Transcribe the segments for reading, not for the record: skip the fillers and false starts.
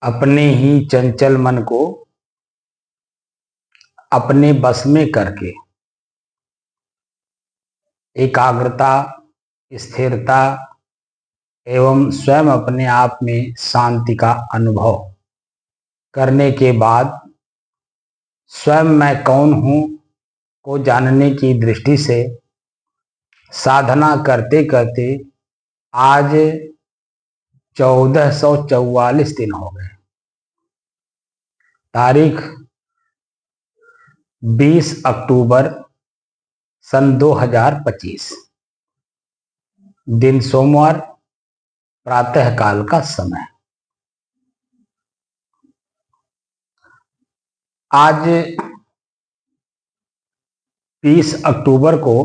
अपने ही चंचल मन को अपने बस में करके एकाग्रता, स्थिरता एवं स्वयं अपने आप में शांति का अनुभव करने के बाद स्वयं मैं कौन हूं को जानने की दृष्टि से साधना करते करते आज 1444 दिन हो गए। तारीख 20 अक्टूबर सन 2025, दिन सोमवार, प्रातः काल का समय। आज 20 अक्टूबर को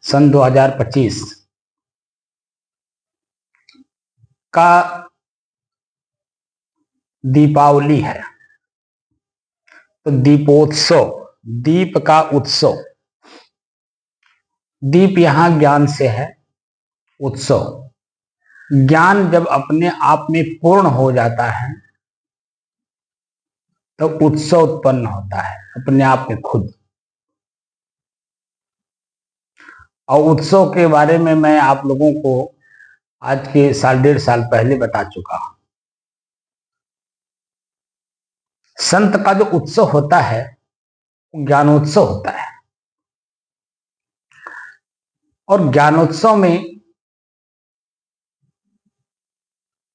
सन 2025 का दीपावली है। तो दीपोत्सव, दीप का उत्सव। दीप यहां ज्ञान से है, उत्सव ज्ञान जब अपने आप में पूर्ण हो जाता है तो उत्सव उत्पन्न होता है अपने आप में खुद। और उत्सव के बारे में मैं आप लोगों को आज के 1.5 साल पहले बता चुका हूं। संत का जो उत्सव होता है वो ज्ञानोत्सव होता है, और ज्ञानोत्सव में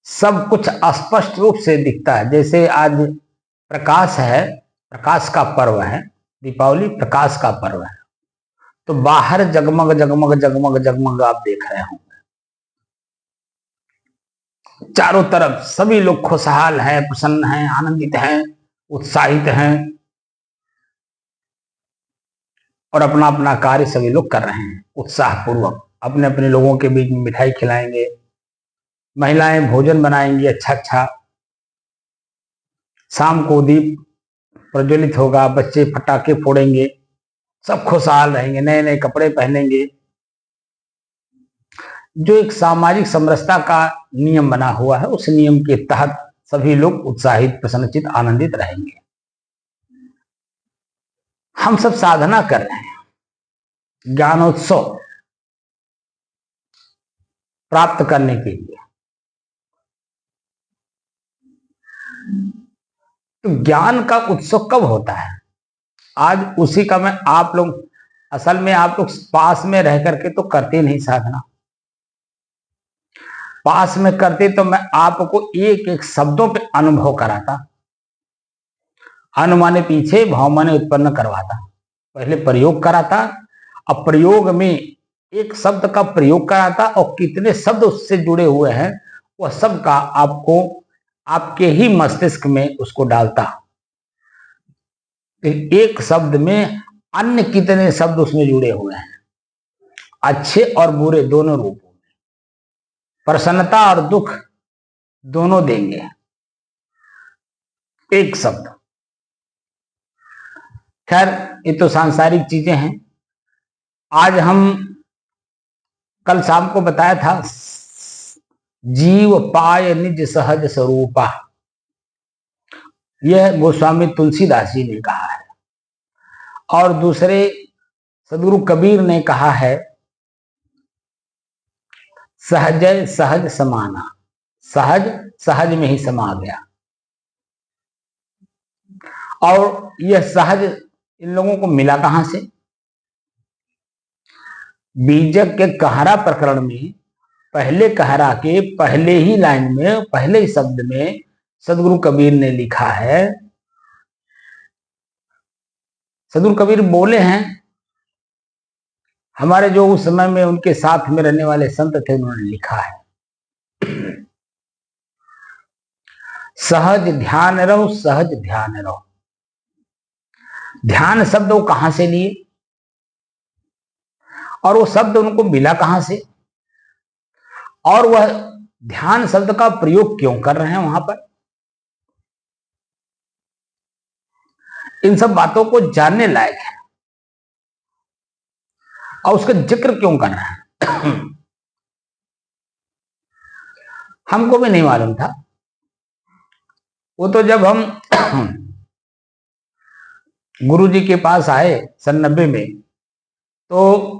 सब कुछ स्पष्ट रूप से दिखता है। जैसे आज प्रकाश है, प्रकाश का पर्व है, दीपावली प्रकाश का पर्व है, तो बाहर जगमग जगमग जगमग जगमग आप देख रहे होंगे। चारों तरफ सभी लोग खुशहाल हैं, प्रसन्न हैं, आनंदित हैं, उत्साहित हैं, और अपना अपना कार्य सभी लोग कर रहे हैं उत्साह पूर्वक। अपने अपने लोगों के बीच में मिठाई खिलाएंगे, महिलाएं भोजन बनाएंगी अच्छा अच्छा, शाम को दीप प्रज्वलित होगा, बच्चे पटाखे फोड़ेंगे, सब खुशहाल रहेंगे, नए नए कपड़े पहनेंगे। जो एक सामाजिक समरसता का नियम बना हुआ है, उस नियम के तहत सभी लोग उत्साहित, प्रसन्नचित, आनंदित रहेंगे। हम सब साधना कर रहे हैं ज्ञानोत्सव प्राप्त करने के लिए। तो ज्ञान का उत्सव कब होता है? आज उसी का मैं आप लोग, असल में आप लोग पास में रह करके तो करते नहीं साधना। पास में करते तो मैं आपको एक एक शब्दों पे अनुभव कराता, अनुमाने पीछे भाव माने उत्पन्न करवाता, पहले प्रयोग कराता, अब प्रयोग में एक शब्द का प्रयोग कराता और कितने शब्द उससे जुड़े हुए हैं वह सब का आपको आपके ही मस्तिष्क में उसको डालता। एक शब्द में अन्य कितने शब्द उसमें जुड़े हुए हैं, अच्छे और बुरे दोनों रूपों में, प्रसन्नता और दुख दोनों देंगे एक शब्द। खैर ये तो सांसारिक चीजें हैं। आज हम कल शाम को बताया था जीव पाय निज सहज स्वरूपा, यह गोस्वामी तुलसीदास जी ने कहा है, और दूसरे सदगुरु कबीर ने कहा है सहज सहज समाना, सहज सहज में ही समा गया। और यह सहज इन लोगों को मिला कहां से? बीजक के कहरा प्रकरण में पहले कहरा के पहले ही लाइन में, पहले ही शब्द में सदगुरु कबीर ने लिखा है, सदगुरु कबीर बोले हैं, हमारे जो उस समय में उनके साथ में रहने वाले संत थे उन्होंने लिखा है, सहज ध्यान रहो, सहज ध्यान रहो। ध्यान शब्द वो कहां से लिए और वो शब्द उनको मिला कहां से, और वह ध्यान शब्द का प्रयोग क्यों कर रहे हैं वहां पर, इन सब बातों को जानने लायक है। और उसका जिक्र क्यों कर रहे हैं हमको भी नहीं मालूम था। वो तो जब हम गुरु जी के पास आए सन 90 में, तो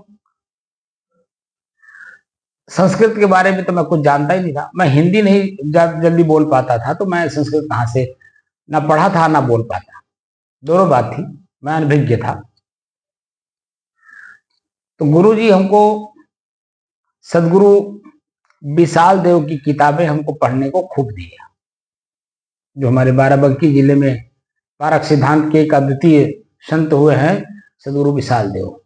संस्कृत के बारे में तो मैं कुछ जानता ही नहीं था। मैं हिंदी नहीं जल्दी बोल पाता था, तो मैं संस्कृत कहाँ से, ना पढ़ा था ना बोल पाता, दोनों बात थी। मैं अनभिज्ञ था। तो गुरु जी हमको, सदगुरु विशाल देव की किताबें हमको पढ़ने को खूब दिया, जो हमारे बाराबंकी जिले में कारक सिद्धांत के एक अद्वितीय संत हुए हैं सदगुरु विशाल देव।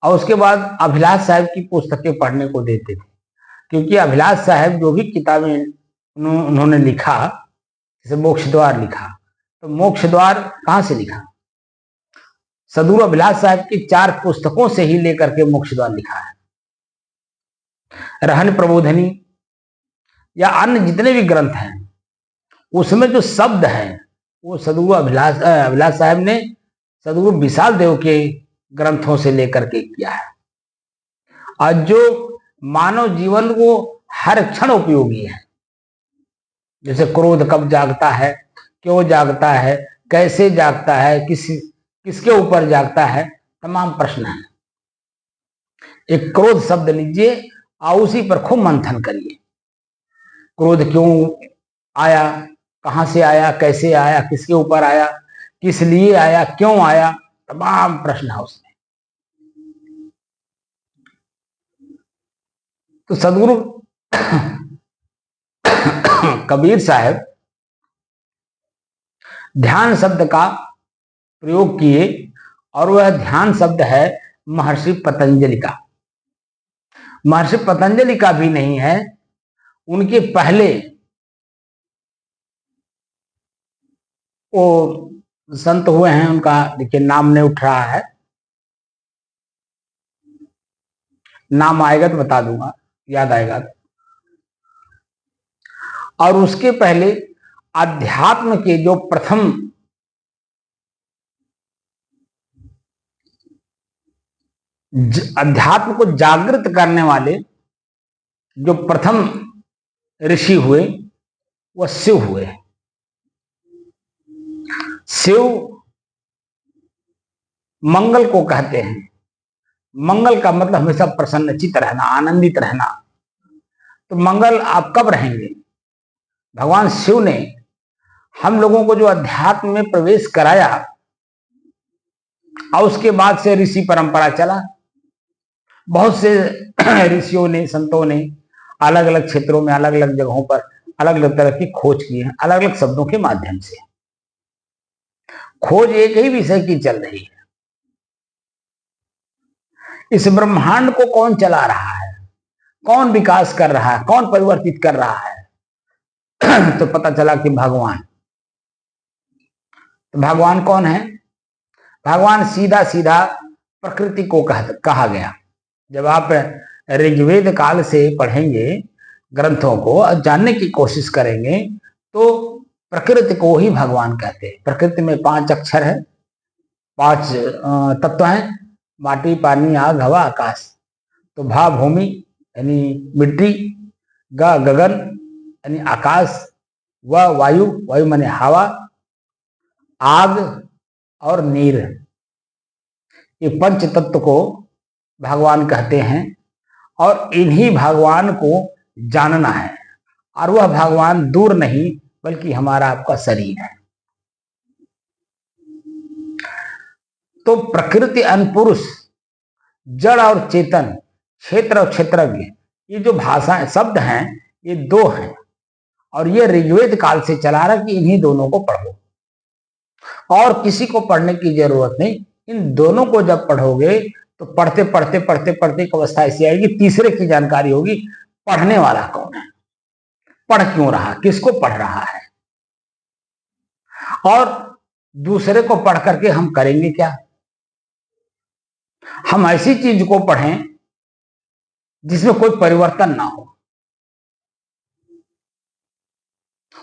और उसके बाद अभिलाष साहब की पुस्तकें पढ़ने को देते थे, क्योंकि अभिलाष साहब जो भी किताबें उन्होंने लिखा, जैसे मोक्ष द्वार लिखा, तो मोक्ष द्वार कहां से लिखा? सदगुरु अभिलाष साहब की 4 पुस्तकों से ही लेकर के मोक्ष द्वार लिखा है। रहन प्रबोधनी या अन्य जितने भी ग्रंथ हैं, उसमें जो शब्द है वो सदगुरु अभिलाष साहब ने सदगुरु विशाल देव के ग्रंथों से लेकर के किया है। और जो मानव जीवन को हर क्षण उपयोगी है, जैसे क्रोध कब जागता है, क्यों जागता है, कैसे जागता है, किसके ऊपर जागता है, तमाम प्रश्न है। एक क्रोध शब्द लीजिए और उसी पर खूब मंथन करिए। क्रोध क्यों आया, कहां से आया, कैसे आया, किसके ऊपर आया, किस लिए आया, क्यों आया, तमाम प्रश्न है उसमें। तो सदगुरु कबीर साहब ध्यान शब्द का प्रयोग किए, और वह ध्यान शब्द है महर्षि पतंजलि का। महर्षि पतंजलि का भी नहीं है, उनके पहले वो संत हुए हैं, उनका देखिए नाम नहीं उठ रहा है, नाम आएगा तो बता दूंगा, याद आएगा। और उसके पहले अध्यात्म के जो प्रथम अध्यात्म को जागृत करने वाले जो प्रथम ऋषि हुए, वह शिव हुए। शिव मंगल को कहते हैं। मंगल का मतलब हमेशा प्रसन्नचित्त रहना, आनंदित रहना। तो मंगल आप कब रहेंगे? भगवान शिव ने हम लोगों को जो अध्यात्म में प्रवेश कराया, और उसके बाद से ऋषि परंपरा चला। बहुत से ऋषियों ने, संतों ने अलग अलग क्षेत्रों में, अलग अलग जगहों पर अलग अलग तरह की खोज की है, अलग अलग शब्दों के माध्यम से। खोज एक ही विषय की चल रही है। इस ब्रह्मांड को कौन चला रहा है, कौन विकास कर रहा है, कौन परिवर्तित कर रहा है? तो पता चला कि भगवान। तो भगवान कौन है? भगवान सीधा सीधा प्रकृति को कहा गया। जब आप ऋग्वेद काल से पढ़ेंगे ग्रंथों को और जानने की कोशिश करेंगे, तो प्रकृति को ही भगवान कहते हैं। प्रकृति में 5 अक्षर है, 5 तत्व हैं, माटी, पानी, आग, हवा, आकाश। तो भा भूमि यानी मिट्टी, ग गगन यानी आकाश, व वायु, वायु माने हवा, आग और नीर, ये 5 तत्व को भगवान कहते हैं। और इन्हीं भगवान को जानना है, और वह भगवान दूर नहीं बल्कि हमारा आपका शरीर है। तो प्रकृति अनपुरुष, जड़ और चेतन, क्षेत्र और क्षेत्रज्ञ, ये जो भाषाएं, शब्द हैं, ये 2 हैं। और ये ऋग्वेद काल से चला रहा कि इन्हीं दोनों को पढ़ो, और किसी को पढ़ने की जरूरत नहीं। इन दोनों को जब पढ़ोगे तो पढ़ते पढ़ते पढ़ते पढ़ते एक अवस्था ऐसी आएगी, तीसरे की जानकारी होगी, पढ़ने वाला कौन है, पढ़ क्यों रहा, किसको पढ़ रहा है, और दूसरे को पढ़ करके हम करेंगे क्या। हम ऐसी चीज को पढ़ें जिसमें कोई परिवर्तन ना हो,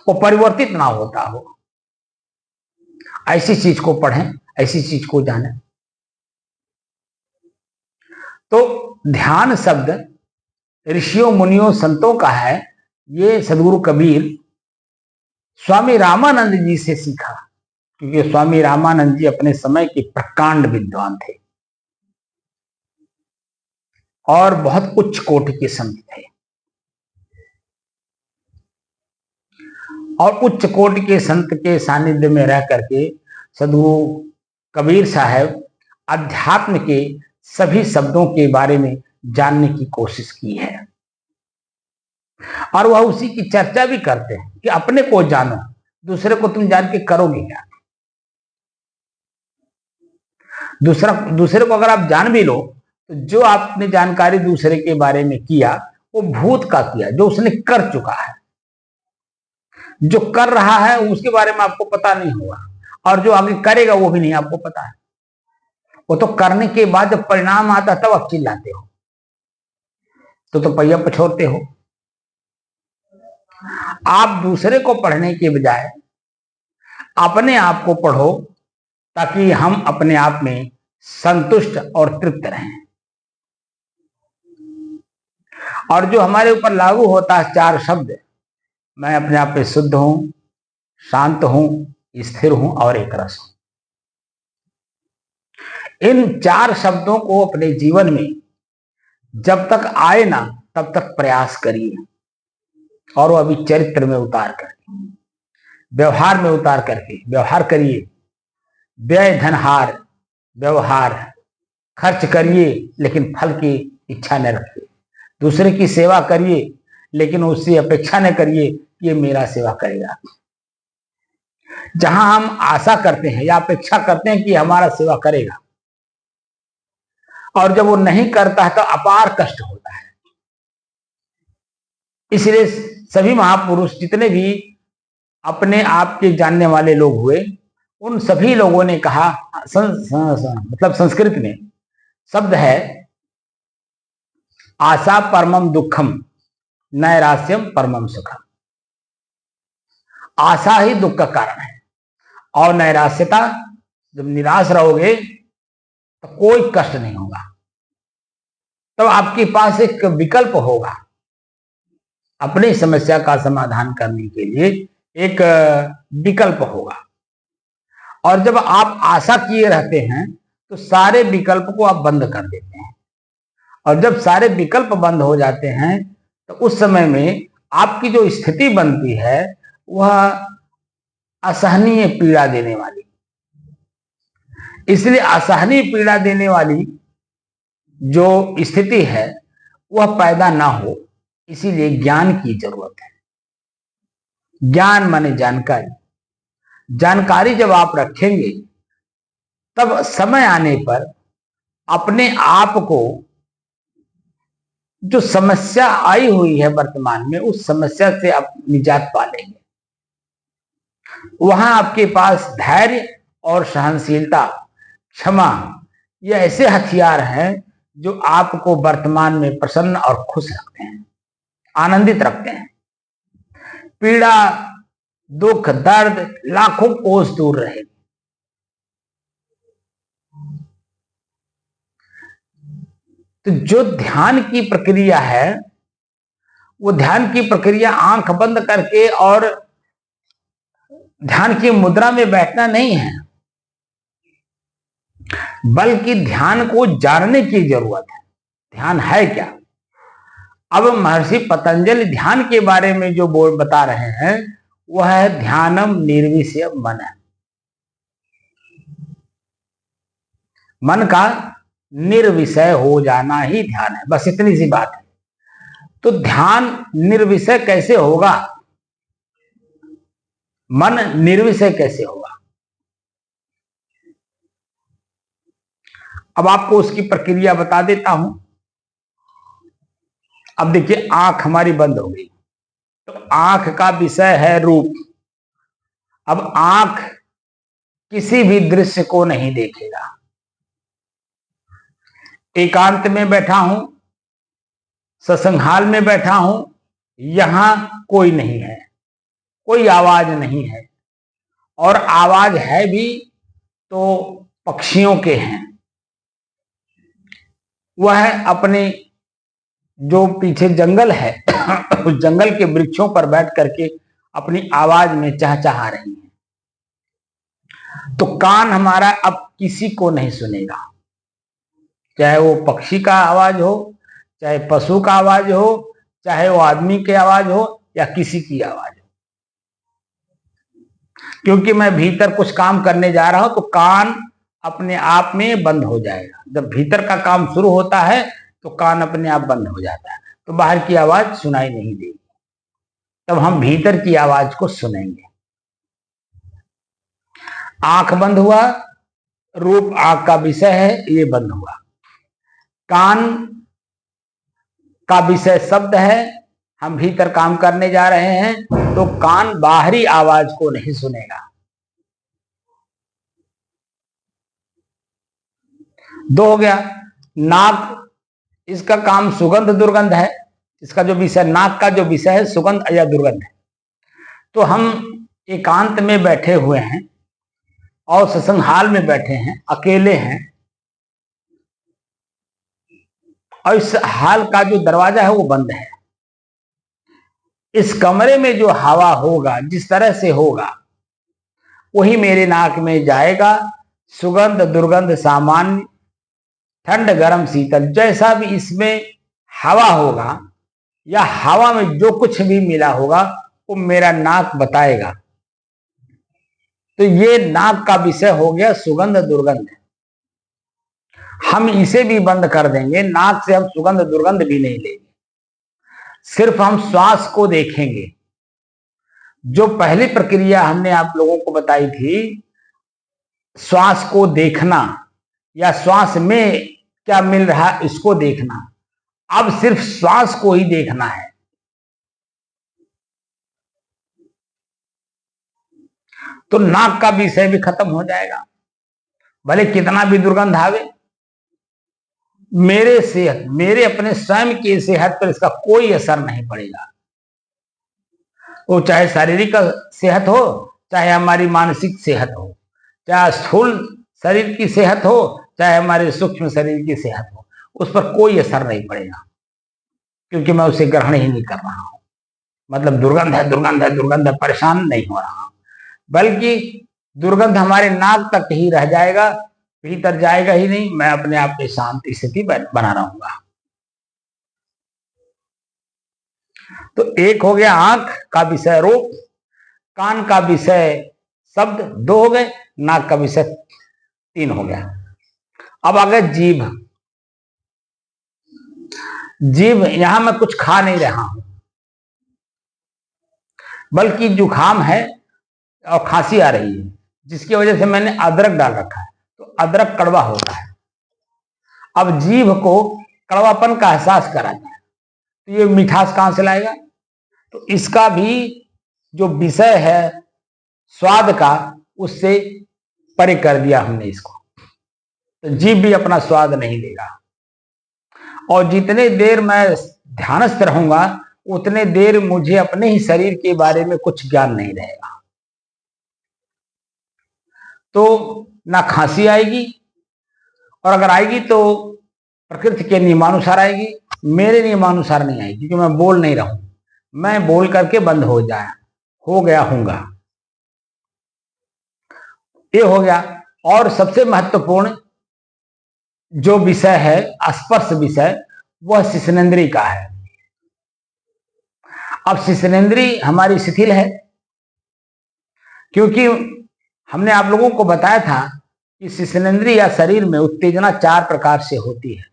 वो परिवर्तित ना होता हो। ऐसी चीज को पढ़ें, ऐसी चीज को जानें। तो ध्यान शब्द ऋषियों, मुनियों, संतों का है। ये सदगुरु कबीर स्वामी रामानंद जी से सीखा, क्योंकि स्वामी रामानंद जी अपने समय के प्रकांड विद्वान थे और बहुत उच्च कोटि के संत थे। और उच्च कोटि के संत के सानिध्य में रह करके सदगुरु कबीर साहब अध्यात्म के सभी शब्दों के बारे में जानने की कोशिश की है। और वह उसी की चर्चा भी करते हैं कि अपने को जानो, दूसरे को तुम जान के करोगे क्या। दूसरे को अगर आप जान भी लो तो जो आपने जानकारी दूसरे के बारे में किया वो भूत का किया, जो उसने कर चुका है। जो कर रहा है उसके बारे में आपको पता नहीं होगा, और जो आगे करेगा वो भी नहीं आपको पता है। वो तो करने के बाद जब परिणाम आता तब आप चिल्लाते हो, तो पहिया पछोड़ते हो। आप दूसरे को पढ़ने के बजाय अपने आप को पढ़ो, ताकि हम अपने आप में संतुष्ट और तृप्त रहें। और जो हमारे ऊपर लागू होता है 4 शब्द, मैं अपने आप में शुद्ध हूं, शांत हूं, स्थिर हूं और एक रस हूं। इन 4 शब्दों को अपने जीवन में जब तक आए ना तब तक प्रयास करिए, और वो अभी चरित्र में उतार करके, व्यवहार में उतार करके व्यवहार करिए। व्यय धनहार व्यवहार, खर्च करिए लेकिन फल की इच्छा न रखिए। दूसरे की सेवा करिए लेकिन उससे अपेक्षा न करिए कि ये मेरा सेवा करेगा। जहां हम आशा करते हैं या अपेक्षा करते हैं कि हमारा सेवा करेगा, और जब वो नहीं करता है तो अपार कष्ट होता है। इसलिए सभी महापुरुष जितने भी अपने आप के जानने वाले लोग हुए, उन सभी लोगों ने कहा, मतलब संस्कृत में शब्द है आशा परमम दुखम नैरास्यम परमम सुखम। आशा ही दुख का कारण है, और नैरास्यता, जब निराश रहोगे तो कोई कष्ट नहीं होगा। तब आपके पास एक विकल्प होगा, अपनी समस्या का समाधान करने के लिए एक विकल्प होगा। और जब आप आशा किए रहते हैं तो सारे विकल्प को आप बंद कर देते हैं, और जब सारे विकल्प बंद हो जाते हैं तो उस समय में आपकी जो स्थिति बनती है वह असहनीय पीड़ा देने वाली। इसलिए असहनीय पीड़ा देने वाली जो स्थिति है वह पैदा ना हो, इसीलिए ज्ञान की जरूरत है। ज्ञान माने जानकारी। जानकारी जब आप रखेंगे तब समय आने पर अपने आप को, जो समस्या आई हुई है वर्तमान में, उस समस्या से आप निजात पा लेंगे। वहां आपके पास धैर्य और सहनशीलता, क्षमा, ये ऐसे हथियार हैं जो आपको वर्तमान में प्रसन्न और खुश रखते हैं, आनंदित रखते हैं। पीड़ा, दुख, दर्द लाखों कोस दूर रहेगी। तो जो ध्यान की प्रक्रिया है, वो ध्यान की प्रक्रिया आंख बंद करके और ध्यान की मुद्रा में बैठना नहीं है, बल्कि ध्यान को जानने की जरूरत है। ध्यान है क्या? अब महर्षि पतंजलि ध्यान के बारे में जो बोर्ड बता रहे हैं वह है ध्यानम निर्विषय मन है। मन का निर्विषय हो जाना ही ध्यान है, बस इतनी सी बात है। तो ध्यान निर्विषय कैसे होगा? मन निर्विषय कैसे होगा? अब आपको उसकी प्रक्रिया बता देता हूं। अब देखिए, आंख हमारी बंद हो गई, तो आंख का विषय है रूप। अब आंख किसी भी दृश्य को नहीं देखेगा। एकांत में बैठा हूं, सत्संग में बैठा हूं, यहां कोई नहीं है, कोई आवाज नहीं है, और आवाज है भी तो पक्षियों के हैं। वह अपने जो पीछे जंगल है उस जंगल के वृक्षों पर बैठ करके अपनी आवाज में चहचहा रही हैं। तो कान हमारा अब किसी को नहीं सुनेगा, चाहे वो पक्षी का आवाज हो, चाहे पशु का आवाज हो, चाहे वो आदमी की आवाज हो या किसी की आवाज हो। क्योंकि मैं भीतर कुछ काम करने जा रहा हूं तो कान अपने आप में बंद हो जाएगा। जब भीतर का काम शुरू होता है तो कान अपने आप बंद हो जाता है, तो बाहर की आवाज सुनाई नहीं देगी। तब हम भीतर की आवाज को सुनेंगे। आंख बंद हुआ, रूप आंख का विषय है, ये बंद हुआ। कान का विषय शब्द है, हम भीतर काम करने जा रहे हैं तो कान बाहरी आवाज को नहीं सुनेगा। दो हो गया। नाक, इसका काम सुगंध दुर्गंध है। इसका जो विषय, नाक का जो विषय है सुगंध या दुर्गंध है। तो हम एकांत में बैठे हुए हैं और सत्संग हाल में बैठे हैं, अकेले हैं, और इस हाल का जो दरवाजा है वो बंद है। इस कमरे में जो हवा होगा, जिस तरह से होगा, वही मेरे नाक में जाएगा। सुगंध दुर्गंध सामान्य, ठंड गर्म शीतल, जैसा भी इसमें हवा होगा या हवा में जो कुछ भी मिला होगा वो मेरा नाक बताएगा। तो ये नाक का विषय हो गया सुगंध दुर्गंध। हम इसे भी बंद कर देंगे, नाक से हम सुगंध दुर्गंध भी नहीं लेंगे, सिर्फ हम श्वास को देखेंगे। जो पहली प्रक्रिया हमने आप लोगों को बताई थी, श्वास को देखना या श्वास में क्या मिल रहा है इसको देखना, अब सिर्फ श्वास को ही देखना है। तो नाक का विषय भी खत्म हो जाएगा। भले कितना भी दुर्गंध आवे, मेरे सेहत, मेरे अपने स्वयं की सेहत पर इसका कोई असर नहीं पड़ेगा। वो चाहे शारीरिक सेहत हो, चाहे हमारी मानसिक सेहत हो, चाहे स्थूल शरीर की सेहत हो, चाहे हमारे सूक्ष्म शरीर की सेहत हो, उस पर कोई असर नहीं पड़ेगा, क्योंकि मैं उसे ग्रहण ही नहीं कर रहा हूं। मतलब दुर्गंध है, दुर्गंध है, दुर्गंध है, परेशान नहीं हो रहा हूं, बल्कि दुर्गंध हमारे नाक तक ही रह जाएगा, भीतर जाएगा ही नहीं। मैं अपने आप में शांति स्थिति बना रहूंगा। तो एक हो गया आंख का विषय रूप, कान का विषय शब्द, दो हो गए, नाक का विषय तीन हो गया। अब आ गए जीभ। जीभ, यहां मैं कुछ खा नहीं रहा हूं, बल्कि जुखाम है और खांसी आ रही है, जिसकी वजह से मैंने अदरक डाल रखा है। तो अदरक कड़वा होता है। अब जीभ को कड़वापन का एहसास कराता है, तो ये मिठास कहां से लाएगा? तो इसका भी जो विषय है स्वाद का, उससे परे कर दिया हमने इसको। तो जीभ भी अपना स्वाद नहीं लेगा। और जितने देर मैं ध्यानस्थ रहूंगा उतने देर मुझे अपने ही शरीर के बारे में कुछ ज्ञान नहीं रहेगा। तो ना खांसी आएगी, और अगर आएगी तो प्रकृति के नियमानुसार आएगी, मेरे नियमानुसार नहीं आएगी, क्योंकि मैं बोल नहीं रहा हूं। मैं बोल करके बंद हो गया हूंगा। ये हो गया। और सबसे महत्वपूर्ण जो विषय है, स्पर्श विषय, वह शिश्नेंद्री का है। अब शिश्नेंद्री हमारी शिथिल है, क्योंकि हमने आप लोगों को बताया था कि शिश्नेंद्री या शरीर में उत्तेजना 4 प्रकार से होती है।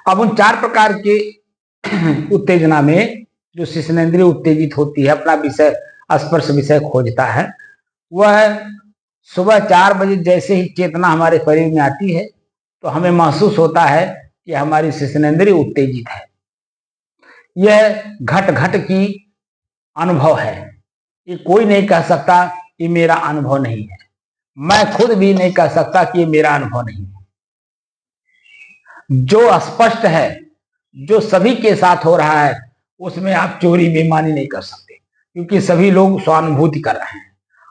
अब उन 4 प्रकार के उत्तेजना में जो शिश्नेंद्री उत्तेजित होती है, अपना विषय स्पर्श विषय खोजता है, वह सुबह 4 बजे जैसे ही चेतना हमारे शरीर में आती है तो हमें महसूस होता है कि हमारी शिश्नेंद्री उत्तेजित है। यह घट घट की अनुभव है। ये कोई नहीं कह सकता कि मेरा अनुभव नहीं है। मैं खुद भी नहीं कह सकता कि ये मेरा अनुभव नहीं है। जो स्पष्ट है, जो सभी के साथ हो रहा है, उसमें आप चोरी बेईमानी नहीं कर सकते, क्योंकि सभी लोग स्वानुभूति कर रहे हैं।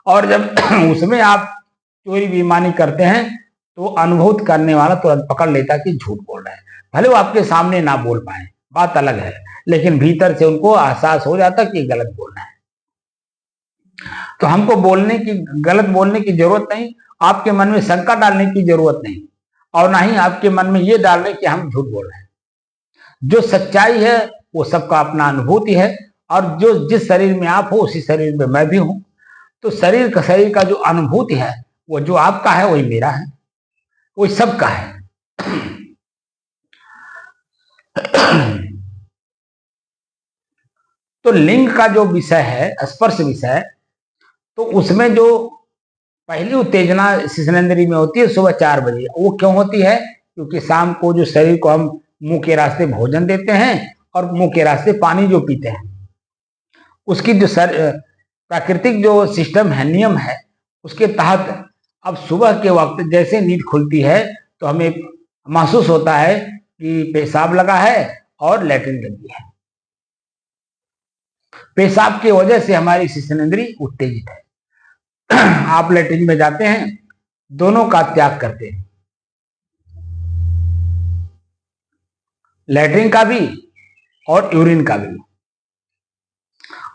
और जब उसमें आप चोरी बेईमानी करते हैं तो अनुभूत करने वाला तुरंत पकड़ लेता कि झूठ बोल रहे हैं। भले वो आपके सामने ना बोल पाए, बात अलग है, लेकिन भीतर से उनको एहसास हो जाता कि गलत बोलना है। तो हमको गलत बोलने की जरूरत नहीं, आपके मन में शंका डालने की जरूरत नहीं, और ना ही आपके मन में ये डालने कि हम झूठ बोल रहे हैं। जो सच्चाई है वो सबका अपना अनुभूति है, और जो जिस शरीर में आप हो उसी शरीर में मैं भी हूं। तो शरीर का जो अनुभूति है वो जो आपका है वही मेरा है, वही सबका है। तो लिंग का जो विषय है, स्पर्श विषय, तो उसमें जो पहली उत्तेजना शिश्नेंद्री में होती है सुबह 4 बजे। वो क्यों होती है? क्योंकि शाम को जो शरीर को हम मुंह के रास्ते भोजन देते हैं और मुंह के रास्ते पानी जो पीते हैं, उसकी जो प्राकृतिक जो सिस्टम है, नियम है, उसके तहत अब सुबह के वक्त जैसे नींद खुलती है तो हमें महसूस होता है कि पेशाब लगा है और लैट्रिन लगी है। पेशाब की वजह से हमारी शिश्नेंद्री उत्तेजित है। आप लैट्रिन में जाते हैं, दोनों का त्याग करते हैं, लैट्रिन का भी और यूरिन का भी।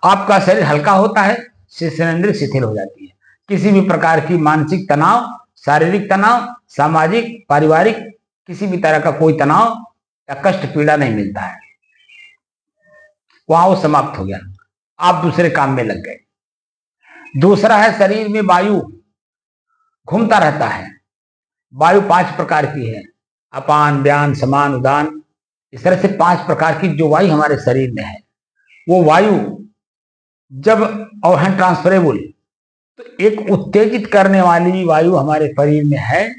आपका शरीर हल्का होता है, शिश्नेंद्री शिथिल हो जाती है। किसी भी प्रकार की मानसिक तनाव, शारीरिक तनाव, सामाजिक, पारिवारिक, किसी भी तरह का कोई तनाव या कष्ट पीड़ा नहीं मिलता है, वहां वो समाप्त हो गया, आप दूसरे काम में लग गए। दूसरा है, शरीर में वायु घूमता रहता है। वायु 5 प्रकार की है, अपान, व्यान, समान, उदान, इस तरह से 5 प्रकार की जो वायु हमारे शरीर में है, वो वायु जब और है ट्रांसफरेबल, तो एक उत्तेजित करने वाली वायु हमारे शरीर में है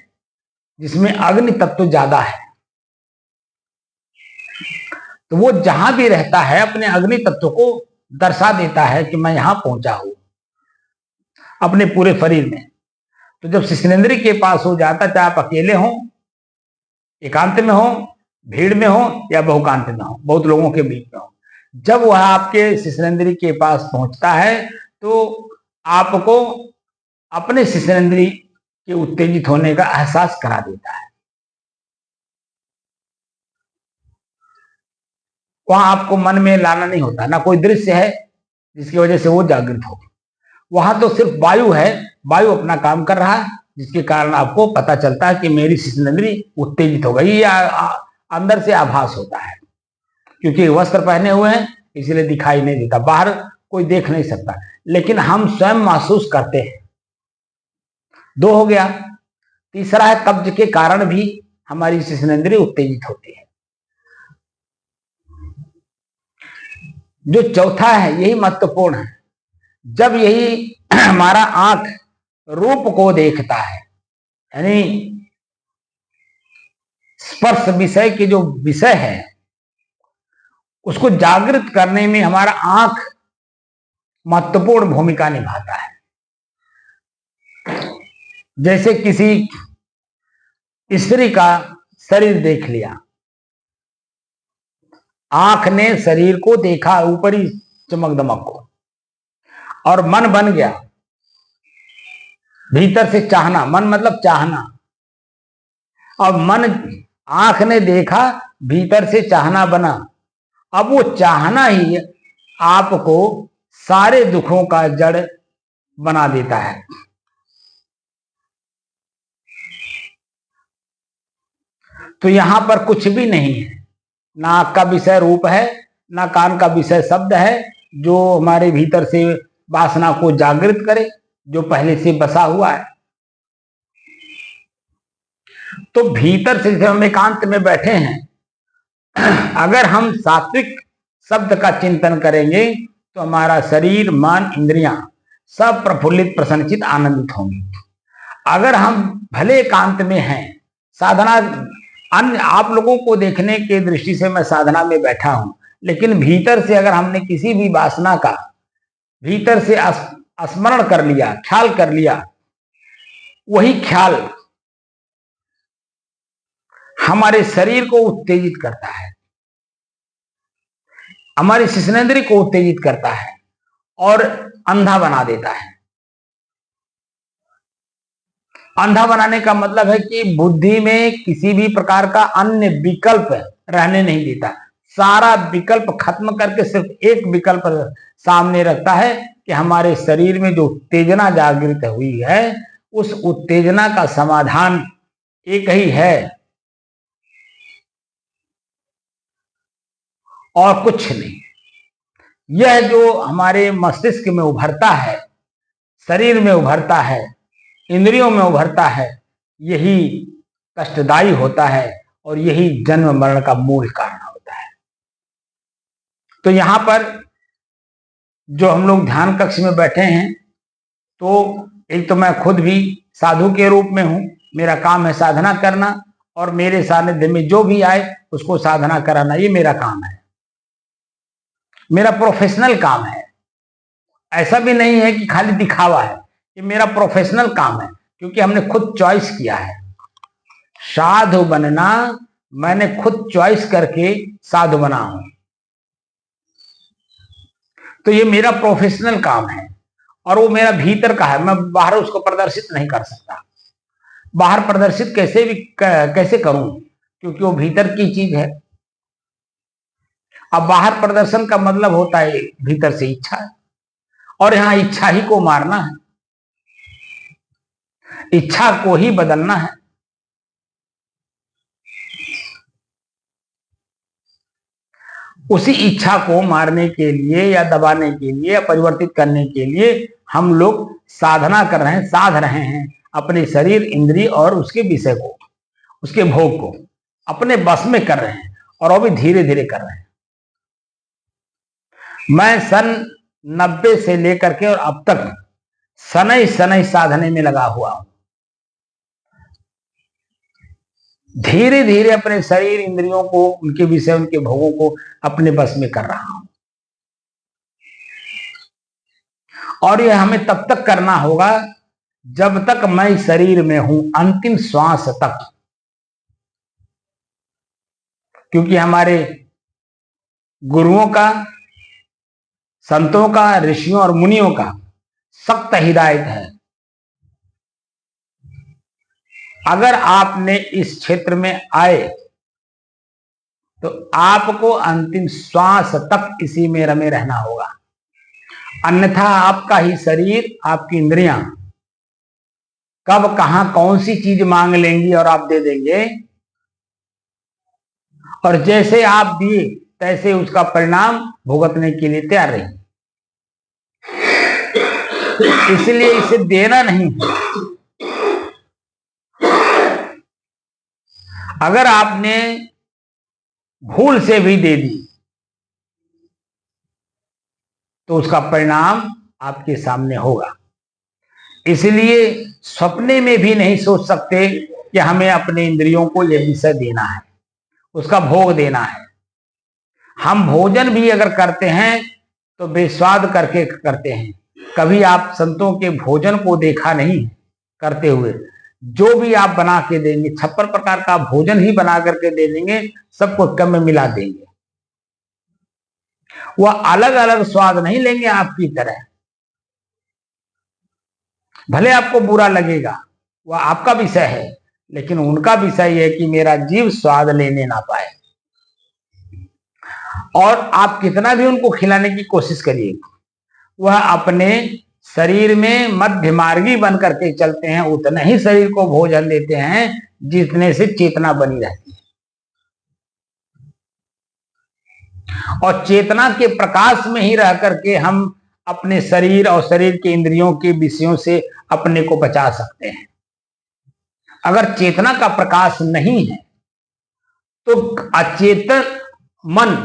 जिसमें अग्नि तत्व ज्यादा है। तो वो जहां भी रहता है अपने अग्नि तत्व को दर्शा देता है कि मैं यहां पहुंचा हूं अपने पूरे शरीर में। तो जब शिश्नेंद्री के पास हो जाता, चाहे आप अकेले हो, एकांत में हो, भीड़ में हो या बहुकांत में हो, बहुत लोगों के बीच में हो, जब वह आपके शिश्नेंद्री के पास पहुंचता है तो आपको अपने शिश्नेंद्री के उत्तेजित होने का एहसास करा देता है। वहां आपको मन में लाना नहीं होता, ना कोई दृश्य है जिसकी वजह से वो जागृत हो। वहां तो सिर्फ वायु है, वायु अपना काम कर रहा है, जिसके कारण आपको पता चलता है कि मेरी शिश्नेंद्री उत्तेजित हो गई, या अंदर से आभास होता है। क्योंकि वस्त्र पहने हुए हैं इसलिए दिखाई नहीं देता, बाहर कोई देख नहीं सकता, लेकिन हम स्वयं महसूस करते हैं। 2 हो गया। तीसरा है, कब्ज के कारण भी हमारी शिश्नेंद्री उत्तेजित होती है। जो चौथा है यही महत्वपूर्ण है, जब यही हमारा आंख रूप को देखता है, यानी स्पर्श विषय के जो विषय है उसको जागृत करने में हमारा आंख महत्वपूर्ण भूमिका निभाता है। जैसे किसी स्त्री का शरीर देख लिया, आंख ने शरीर को देखा, ऊपरी चमक दमक को, और मन बन गया, भीतर से चाहना, मन मतलब चाहना, अब मन, आंख ने देखा, भीतर से चाहना बना। अब वो चाहना ही आपको सारे दुखों का जड़ बना देता है। तो यहां पर कुछ भी नहीं है, ना आंख का विषय रूप है, ना कान का विषय शब्द है जो हमारे भीतर से वासना को जागृत करे, जो पहले से बसा हुआ है। तो भीतर से जब हम एकांत में बैठे हैं, अगर हम सात्विक शब्द का चिंतन करेंगे तो हमारा शरीर, मन, इंद्रियां सब प्रफुल्लित, प्रसन्नचित, आनंदित होंगी। अगर हम भले एकांत में हैं, साधना, अन्य आप लोगों को देखने के दृष्टि से मैं साधना में बैठा हूं, लेकिन भीतर से अगर हमने किसी भी वासना का भीतर से स्मरण कर लिया, ख्याल कर लिया, वही ख्याल हमारे शरीर को उत्तेजित करता है, हमारी शिश्नेंद्री को उत्तेजित करता है और अंधा बना देता है। अंधा बनाने का मतलब है कि बुद्धि में किसी भी प्रकार का अन्य विकल्प रहने नहीं देता, सारा विकल्प खत्म करके सिर्फ एक विकल्प सामने रखता है कि हमारे शरीर में जो उत्तेजना जागृत हुई है उस उत्तेजना का समाधान एक ही है और कुछ नहीं। यह जो हमारे मस्तिष्क में उभरता है, शरीर में उभरता है, इंद्रियों में उभरता है, यही कष्टदायी होता है और यही जन्म मरण का मूल कारण होता है। तो यहां पर जो हम लोग ध्यान कक्ष में बैठे हैं, तो एक तो मैं खुद भी साधु के रूप में हूं, मेरा काम है साधना करना और मेरे सानिध्य में जो भी आए उसको साधना कराना, ये मेरा काम है, मेरा प्रोफेशनल काम है। ऐसा भी नहीं है कि खाली दिखावा है, ये मेरा प्रोफेशनल काम है क्योंकि हमने खुद चॉइस किया है। साधु बनना मैंने खुद चॉइस करके साधु बना हूं, तो ये मेरा प्रोफेशनल काम है और वो मेरा भीतर का है, मैं बाहर उसको प्रदर्शित नहीं कर सकता। बाहर प्रदर्शित कैसे करूं, क्योंकि वो भीतर की चीज है। अब बाहर प्रदर्शन का मतलब होता है भीतर से इच्छा है और यहां इच्छा ही को मारना है, इच्छा को ही बदलना है। उसी इच्छा को मारने के लिए या दबाने के लिए या परिवर्तित करने के लिए हम लोग साधना कर रहे हैं, साध रहे हैं अपने शरीर, इंद्रिय और उसके विषय को, उसके भोग को अपने बस में कर रहे हैं और वो भी धीरे धीरे कर रहे हैं। मैं सन 90 से लेकर के और अब तक शनै शनै साधने में लगा हुआ हूं। धीरे धीरे अपने शरीर, इंद्रियों को, उनके विषय, उनके भोगों को अपने बस में कर रहा हूं और यह हमें तब तक करना होगा जब तक मैं शरीर में हूं, अंतिम श्वास तक। क्योंकि हमारे गुरुओं का, संतों का, ऋषियों और मुनियों का सख्त हिदायत है, अगर आपने इस क्षेत्र में आए तो आपको अंतिम श्वास तक इसी में रमे रहना होगा, अन्यथा आपका ही शरीर, आपकी इंद्रियां कब कहां कौन सी चीज मांग लेंगी और आप दे देंगे और जैसे आप दिए तैसे उसका परिणाम भुगतने के लिए तैयार रहेंगे। इसलिए इसे देना नहीं है। अगर आपने भूल से भी दे दी तो उसका परिणाम आपके सामने होगा। इसलिए सपने में भी नहीं सोच सकते कि हमें अपने इंद्रियों को यह विषय देना है, उसका भोग देना है। हम भोजन भी अगर करते हैं तो बेस्वाद करके करते हैं। कभी आप संतों के भोजन को देखा नहीं करते हुए, जो भी आप बना के देंगे, 56 प्रकार का भोजन ही बना करके दे देंगे, सबको कम में मिला देंगे। वह अलग अलग स्वाद नहीं लेंगे आपकी तरह। भले आपको बुरा लगेगा, वह आपका विषय है, लेकिन उनका विषय यह है कि मेरा जीव स्वाद लेने ना पाए। और आप कितना भी उनको खिलाने की कोशिश करिए, वह अपने शरीर में मध्य मार्गी बन करके चलते हैं, उतना ही शरीर को भोजन देते हैं जितने से चेतना बनी रहती है। और चेतना के प्रकाश में ही रह करके हम अपने शरीर और शरीर के इंद्रियों के विषयों से अपने को बचा सकते हैं। अगर चेतना का प्रकाश नहीं है तो अचेतन मन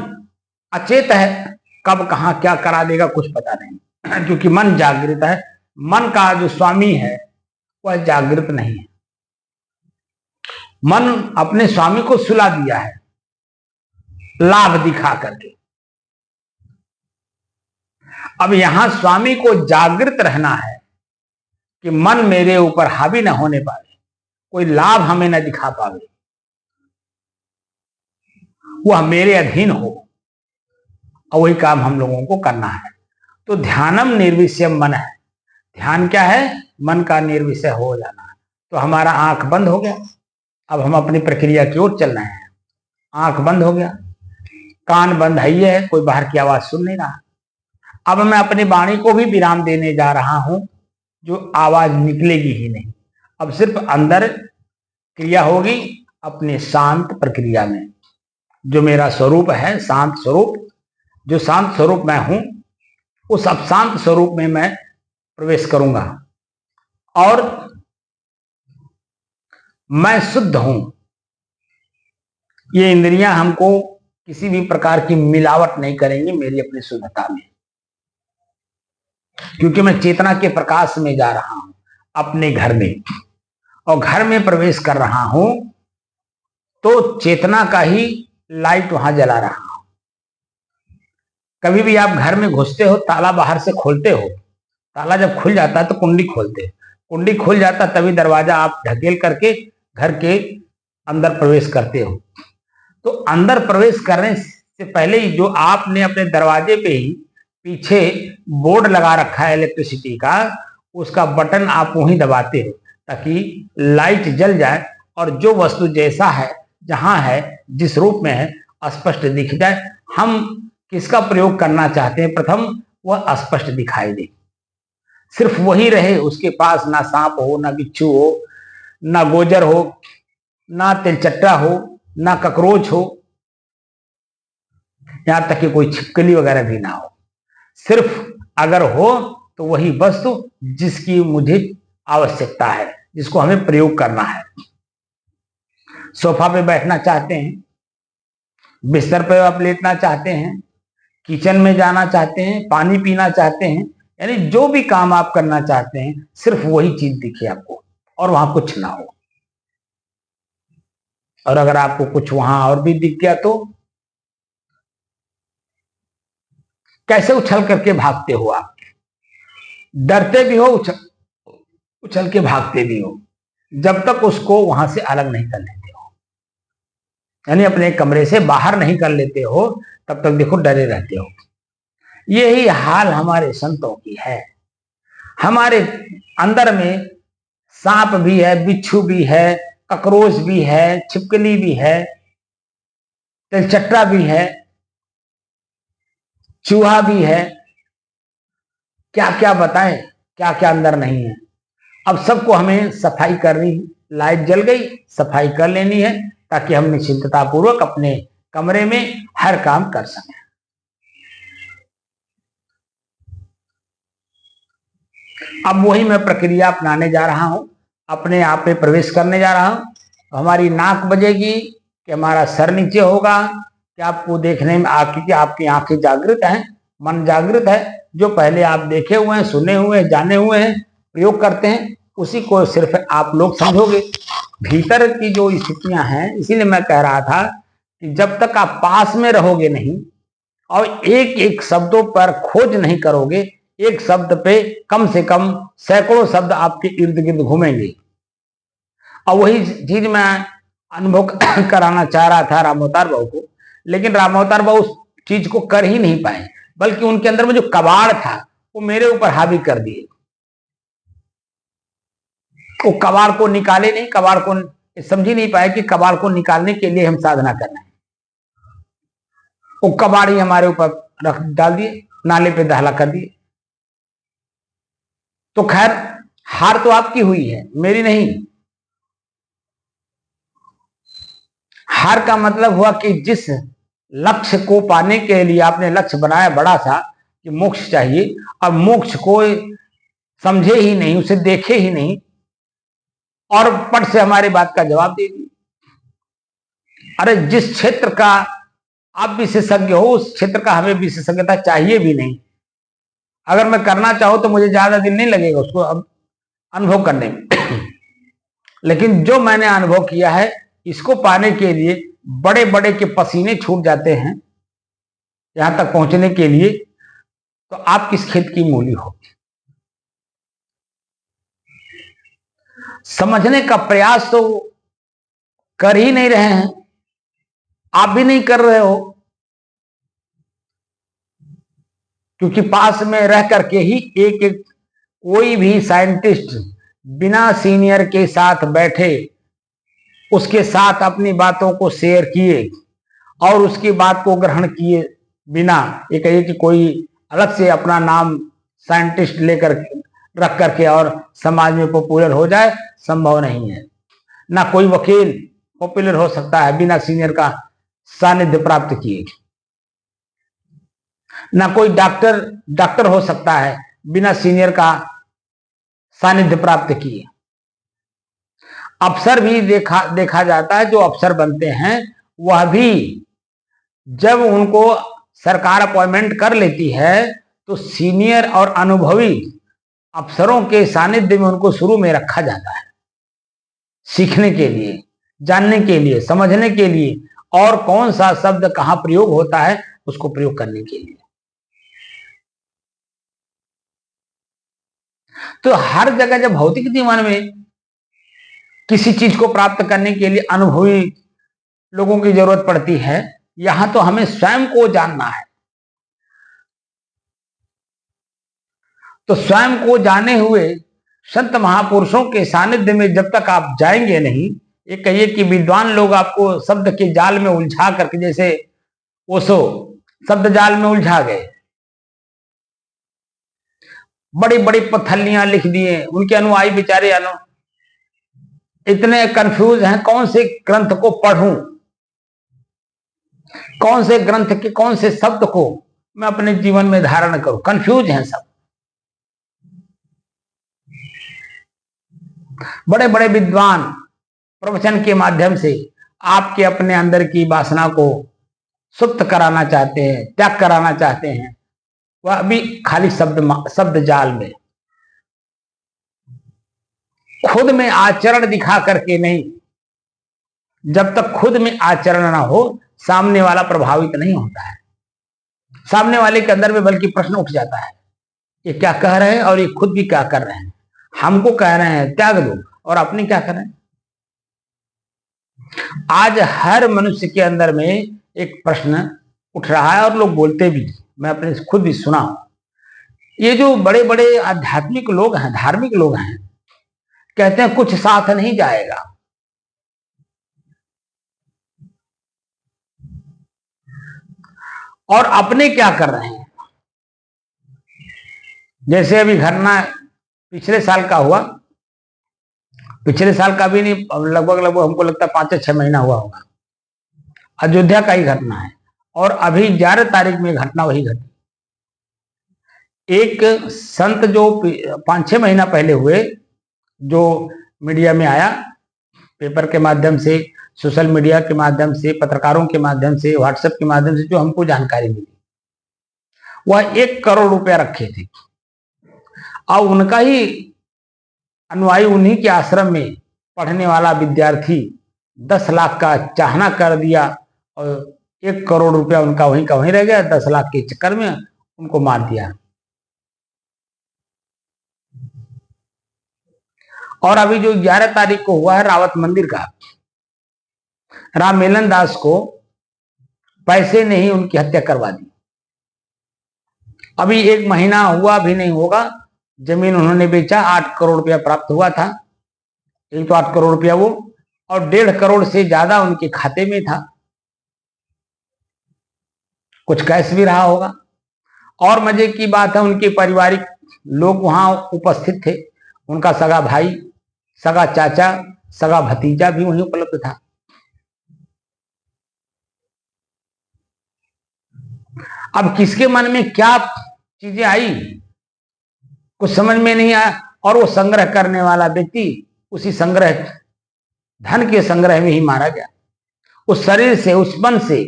अचेत है, कब कहां क्या करा देगा कुछ पता नहीं, क्योंकि मन जागृत है। मन का जो स्वामी है वह जागृत नहीं है। मन अपने स्वामी को सुला दिया है लाभ दिखा करके। अब यहां स्वामी को जागृत रहना है कि मन मेरे ऊपर हावी न होने पावे, कोई लाभ हमें न दिखा पावे, वह मेरे अधीन हो, और वही काम हम लोगों को करना है। तो ध्यानम निर्विषयम मन है। ध्यान क्या है? मन का निर्विषय हो जाना। तो हमारा आंख बंद हो गया, अब हम अपनी प्रक्रिया की ओर चल रहे हैं। आंख बंद हो गया, कान बंद है, कोई बाहर की आवाज सुन नहीं रहा। अब मैं अपनी वाणी को भी विराम देने जा रहा हूं, जो आवाज निकलेगी ही नहीं। अब सिर्फ अंदर क्रिया होगी अपने शांत प्रक्रिया में। जो मेरा स्वरूप है शांत स्वरूप, जो शांत स्वरूप मैं हूं, उस अशांत स्वरूप में मैं प्रवेश करूंगा और मैं शुद्ध हूं। ये इंद्रियां हमको किसी भी प्रकार की मिलावट नहीं करेंगी मेरी अपनी शुद्धता में, क्योंकि मैं चेतना के प्रकाश में जा रहा हूं अपने घर में, और घर में प्रवेश कर रहा हूं तो चेतना का ही लाइट वहां जला रहा हूं। कभी भी आप घर में घुसते हो, ताला बाहर से खोलते हो, ताला जब खुल जाता है तो कुंडी खोलते हो, कुंडी खुल जाता तभी दरवाजा आप ढकेल करके घर के अंदर प्रवेश करते हो। तो अंदर प्रवेश करने से पहले ही जो आपने अपने दरवाजे पे ही पीछे बोर्ड लगा रखा है इलेक्ट्रिसिटी का, उसका बटन आप वहीं दबाते हो ताकि लाइट जल जाए और जो वस्तु जैसा है, जहां है, जिस रूप में है, स्पष्ट दिख जाए। हम किसका प्रयोग करना चाहते हैं, प्रथम वह स्पष्ट दिखाई दे, सिर्फ वही रहे, उसके पास ना सांप हो, ना बिच्छू हो, ना गोजर हो, ना तिलचट्टा हो, ना ककरोच हो, यहां तक कि कोई छिपकली वगैरह भी ना हो। सिर्फ अगर हो तो वही वस्तु जिसकी मुझे आवश्यकता है, जिसको हमें प्रयोग करना है। सोफा पे बैठना चाहते हैं, बिस्तर पे आप लेटना चाहते हैं, किचन में जाना चाहते हैं, पानी पीना चाहते हैं, यानी जो भी काम आप करना चाहते हैं, सिर्फ वही चीज दिखे आपको और वहां कुछ ना हो। और अगर आपको कुछ वहां और भी दिख गया तो कैसे उछल करके भागते हो आप, डरते भी हो, उछल के भागते भी हो, जब तक उसको वहां से अलग नहीं कर लेते हो, यानी अपने कमरे से बाहर नहीं कर लेते हो, तब तक देखो डरे रहते हो। यही हाल हमारे संतों की है। हमारे अंदर में सांप भी है, बिच्छू भी है, ककरोच भी है, छिपकली भी है, तिलचट्टा भी है, चूहा भी है, क्या क्या बताएं, क्या क्या अंदर नहीं है। अब सबको हमें सफाई करनी है। लाइट जल गई, सफाई कर लेनी है ताकि हम निश्चिंतता पूर्वक अपने कमरे में हर काम कर सकें। अब वही मैं प्रक्रिया अपनाने जा रहा हूं, अपने आप में प्रवेश करने जा रहा हूं। हमारी नाक बजेगी कि हमारा सर नीचे होगा, कि आपको देखने में आपकी आंखें जागृत हैं, मन जागृत है। जो पहले आप देखे हुए हैं, सुने हुए हैं, जाने हुए हैं, प्रयोग करते हैं, उसी को सिर्फ आप लोग समझोगे। भीतर की जो स्थितियां हैं, इसीलिए मैं कह रहा था कि जब तक आप पास में रहोगे नहीं और एक एक शब्दों पर खोज नहीं करोगे, एक शब्द पे कम से कम सैकड़ों शब्द आपके इर्द गिर्द घूमेंगे। और वही चीज मैं अनुभव कराना चाह रहा था रामावतार बाबू को, लेकिन रामावतार बाबू उस चीज को कर ही नहीं पाए, बल्कि उनके अंदर में जो कबाड़ था वो मेरे ऊपर हावी कर दिए। वो कबाड़ को निकाले नहीं, कबाड़ को समझ ही नहीं पाए कि कबाड़ को निकालने के लिए हम साधना करना है। वो कबाड़ ही हमारे ऊपर रख डाल दिए, नाले पे दहला कर दिए। तो खैर, हार तो आपकी हुई है, मेरी नहीं। हार का मतलब हुआ कि जिस लक्ष्य को पाने के लिए आपने लक्ष्य बनाया बड़ा सा कि मोक्ष चाहिए, और मोक्ष को समझे ही नहीं, उसे देखे ही नहीं, और पट से हमारी बात का जवाब दे दिए। अरे जिस क्षेत्र का आप विशेषज्ञ हो, उस क्षेत्र का हमें विशेषज्ञता चाहिए भी नहीं। अगर मैं करना चाहूं तो मुझे ज्यादा दिन नहीं लगेगा उसको अब अनुभव करने में। लेकिन जो मैंने अनुभव किया है, इसको पाने के लिए बड़े बड़े के पसीने छूट जाते हैं यहां तक पहुंचने के लिए, तो आप किस खेत की मूली हो। समझने का प्रयास तो कर ही नहीं रहे हैं, आप भी नहीं कर रहे हो, क्योंकि पास में रह करके ही एक एक कोई भी साइंटिस्ट बिना सीनियर के साथ बैठे उसके साथ अपनी बातों को शेयर किए और उसकी बात को ग्रहण किए बिना ये कहिए कि कोई अलग से अपना नाम साइंटिस्ट लेकर रख करके और समाज में पॉपुलर हो जाए, संभव नहीं है। ना कोई वकील पॉपुलर हो सकता है बिना सीनियर का सानिध्य प्राप्त किए, ना कोई डॉक्टर हो सकता है बिना सीनियर का सानिध्य प्राप्त किए। अफसर भी देखा जाता है, जो अफसर बनते हैं वह भी जब उनको सरकार अपॉइंटमेंट कर लेती है तो सीनियर और अनुभवी अफसरों के सानिध्य में उनको शुरू में रखा जाता है, सीखने के लिए, जानने के लिए, समझने के लिए, और कौन सा शब्द कहां प्रयोग होता है उसको प्रयोग करने के लिए। तो हर जगह जब भौतिक जीवन में किसी चीज को प्राप्त करने के लिए अनुभवी लोगों की जरूरत पड़ती है, यहां तो हमें स्वयं को जानना है। तो स्वयं को जाने हुए संत महापुरुषों के सानिध्य में जब तक आप जाएंगे नहीं, ये कहिए कि विद्वान लोग आपको शब्द के जाल में उलझा करके, जैसे ओशो शब्द जाल में उलझा गए, बड़ी बड़ी पथलियां लिख दिए, उनके अनुयायी बेचारे इतने कंफ्यूज हैं, कौन से ग्रंथ को पढ़ूं, कौन से ग्रंथ के कौन से शब्द को मैं अपने जीवन में धारण करूं, कंफ्यूज हैं सब। बड़े बड़े विद्वान प्रवचन के माध्यम से आपके अपने अंदर की वासना को सुप्त कराना चाहते हैं, त्याग कराना चाहते हैं, वह भी खाली शब्द जाल में, खुद में आचरण दिखा करके नहीं। जब तक खुद में आचरण ना हो, सामने वाला प्रभावित नहीं होता है। सामने वाले के अंदर में बल्कि प्रश्न उठ जाता है, ये क्या कह रहे हैं और ये खुद भी क्या कर रहे हैं, हमको कह रहे हैं त्याग दो, और अपने क्या कर रहे हैं। आज हर मनुष्य के अंदर में एक प्रश्न उठ रहा है, और लोग बोलते भी, मैं अपने खुद भी सुना हूं। ये जो बड़े बड़े आध्यात्मिक लोग हैं, धार्मिक लोग हैं, कहते हैं कुछ साथ नहीं जाएगा। और अपने क्या कर रहे हैं। जैसे अभी घटना पिछले साल का हुआ, पिछले साल का भी नहीं, लगभग हमको लगता है 5-6 महीना हुआ होगा, अयोध्या का ही घटना है। और अभी 11 तारीख में घटना वही घटी। एक संत जो 5-6 महीना पहले हुए, जो मीडिया में आया, पेपर के माध्यम से, सोशल मीडिया के माध्यम से, पत्रकारों के माध्यम से, व्हाट्सएप के माध्यम से जो हमको जानकारी मिली, वह 1 करोड़ रुपया रखे थे। और उनका ही अनुयायी, उन्हीं के आश्रम में पढ़ने वाला विद्यार्थी 10 लाख का चाहना कर दिया, और 1 करोड़ रुपया उनका वहीं का वहीं रह गया। 10 लाख के चक्कर में उनको मार दिया। और अभी जो 11 तारीख को हुआ है रावत मंदिर का, राममेलन दास को पैसे ने ही उनकी हत्या करवा दी। अभी 1 महीना हुआ भी नहीं होगा, जमीन उन्होंने बेचा, 8 करोड़ रुपया प्राप्त हुआ था। एक तो 8 करोड़ रुपया वो, और 1.5 करोड़ से ज्यादा उनके खाते में था। कुछ कैश भी रहा होगा। और मजे की बात है, उनके पारिवारिक लोग वहां उपस्थित थे। उनका सगा भाई, सगा चाचा, सगा भतीजा भी वहीं उपलब्ध था। अब किसके मन में क्या चीजें आई, कुछ समझ में नहीं आया। और वो संग्रह करने वाला व्यक्ति उसी संग्रह, धन के संग्रह में ही मारा गया। उस शरीर से, उस मन से,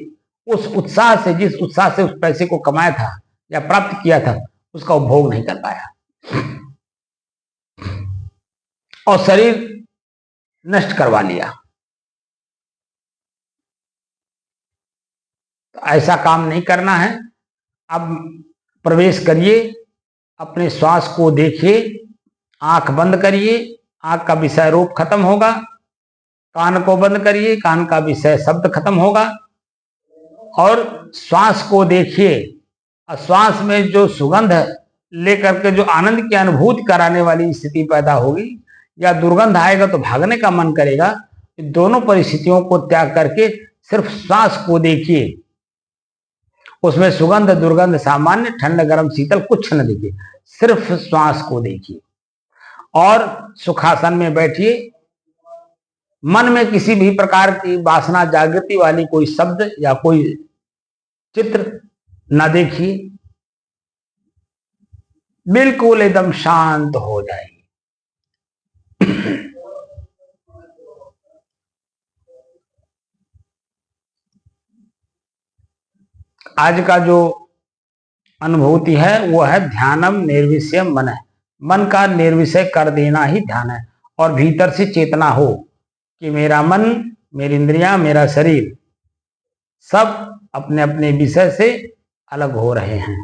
उस उत्साह से, जिस उत्साह से उस पैसे को कमाया था या प्राप्त किया था, उसका उपभोग नहीं कर पाया, और शरीर नष्ट करवा लिया। तो ऐसा काम नहीं करना है। अब प्रवेश करिए, अपने श्वास को देखिए, आंख बंद करिए, आंख का विषय रूप खत्म होगा। कान को बंद करिए, कान का विषय शब्द खत्म होगा। और श्वास को देखिए, और श्वास में जो सुगंध लेकर के जो आनंद की अनुभूति कराने वाली स्थिति पैदा होगी, या दुर्गंध आएगा तो भागने का मन करेगा। दोनों परिस्थितियों को त्याग करके सिर्फ श्वास को देखिए, उसमें सुगंध दुर्गंध सामान्य, ठंड गर्म शीतल कुछ न देखिए, सिर्फ श्वास को देखिए और सुखासन में बैठिए। मन में किसी भी प्रकार की वासना जागृति वाली कोई शब्द या कोई चित्र न देखिए, बिल्कुल एकदम शांत हो जाएगी। आज का जो अनुभूति है वो है ध्यानम निर्विषय मन है। मन का निर्विषय कर देना ही ध्यान है और भीतर से चेतना हो कि मेरा मन, मेरी इंद्रियां, मेरा शरीर सब अपने अपने विषय से अलग हो रहे हैं।